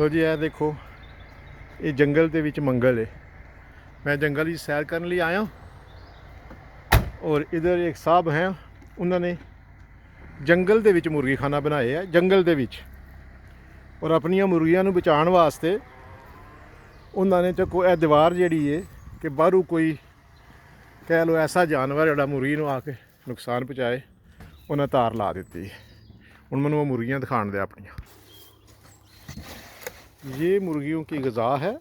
ਲੋ ਜੀ ਇਹ ਦੇਖੋ, ਇਹ ਜੰਗਲ ਦੇ ਵਿੱਚ ਮੰਗਲ ਹੈ। मैं जंगल की सैर करने लिए आया और इधर एक साहब हैं, उन्होंने जंगल दे विच मुर्गी खाना बनाए है जंगल दे विच, और अपनियां मुर्गियां नूं बचाउण वास्ते उन्होंने चको यह दीवार जिहड़ी है कि बाहरों कोई कह लो ऐसा जानवर जिहड़ा मुर्गी नूं आके नुकसान पहुँचाए, उन्हें तार ला दी है। हुण मैनूं वो मुर्गियां दिखाण दे अपनियां। ये मुर्गियों की ग़िज़ा है।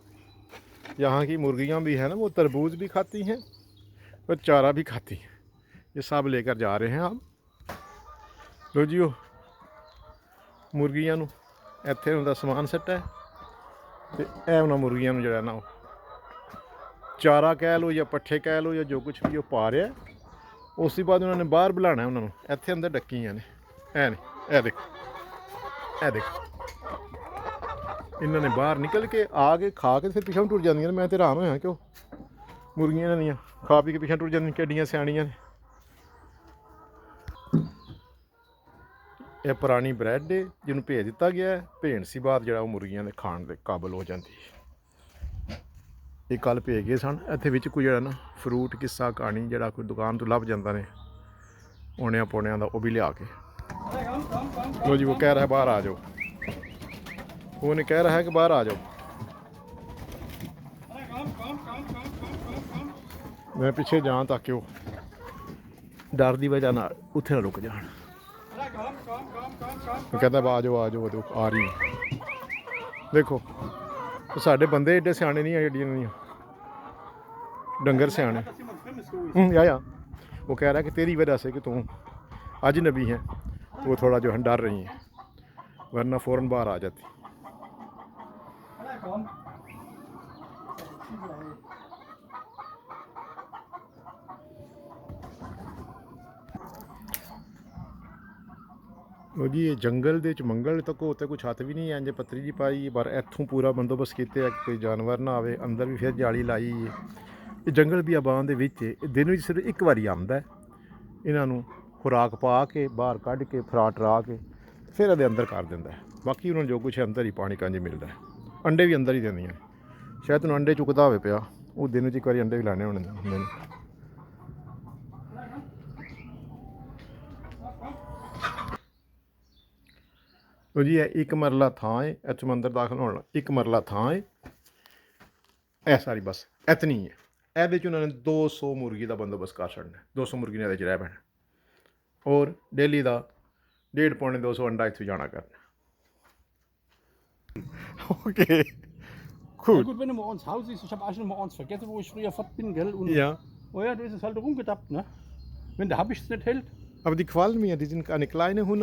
यहाँ की मुर्गियाँ भी हैं ना, वो तरबूज भी खाती हैं और चारा भी खाती हैं। ये सब लेकर जा रहे हैं आप। लो जियो मुर्गियां नूं इत्थे उनका समान सट्टा है ते ए उन्हां मुर्गियां नूं जिहड़ा ना चारा कह लो या पट्ठे कह लो या जो कुछ भी वो पा रहा है। उस तो बाद उन्होंने बाहर बुलाना उन्होंने, इत्थे अंदर डक्कियां ने ऐ नहीं, ए देखो, ए देखो, इन्होंने बाहर निकल के आके खा के फिर पिछा टुर जांदियां ने। मैं तो हैरान होया क्यों मुर्गियां इन्हां खा पी के पिछा टुर जांदियां, किड्डियां सियाणियां ने। यह पुरानी ब्रैड है जिन्होंने भेज दिता गया है, भेण सी बाद जो मुर्गियां ने खाण के काबल हो जाती है। ये कल भेज गए सन। इत्थे विच कोई ना फ्रूट किस्सा कहानी जो कोई दुकान तो लभ जाता ने औणियां पौणियां दा, वो भी लिया के। लो जी वो कह रहा है बाहर आ जाओ, वो नहीं कह रहा है कि बाहर आ जाओ। मैं पीछे जाऊँ ताकि वो डर की वजह ना उत्थे ना रुक जान। कहता आ जाओ आ जाओ, देखो आ रही है। देखो तो साढ़े बंदे एडे सियाने नहीं है, एडियां नहीं डंगर सियाने। या वो कह रहा है कि तेरी वजह से कि तू अजनबी है, वो थोड़ा जो है डर रही है, वरना फ़ौरन बाहर आ जाती। जी ये जंगल दे मंगल तक उत्ते कुछ हत्थ भी नहीं है, इंज पत्तरी जी पाई पर इत्थों पूरा बंदोबस्त किया कि कोई जानवर ना आवे। अंदर भी फिर जाली लाई है। ये जंगल बियाबान दे विच दिन में सिर्फ एक बारी आंदा है। इन्हों खुराक पा के बाहर कढ़ के फराट रा के फिर ये अंदर कर दिंदा है। बाकी उन्होंने जो कुछ अंदर ही पानी कंज मिलता है। अंडे भी अंदर ही देंदियां, शायद तुहानूं अंडे चुकदा होवे पिया, वो दिन में एक बारी अंडे भी लाने होंदे ने। तो जी एक मरला थां है, इत्थों अंदर दाखल होना एक मरला थां है। ए सारी बस इतनी है। ਇਹਦੇ 'ਚ उन्होंने 200 मुर्गी का बंदोबस्त कर छड़ना। 200 मुर्गी ने रह पैना और डेली का 1.5 पौने 200 अंडा इत्थों जाना करना। Okay. Cool. Ja gut, wenn du mal uns Haus siehst, ich habe auch schon mal uns vergessen, wo ich früher fort bin, gell? Und Ja. Oh ja, da ist es halt rumgedappt, ne? Wenn der Habicht es nicht hält. Aber die gefallen mir, die sind eine kleine Hunde.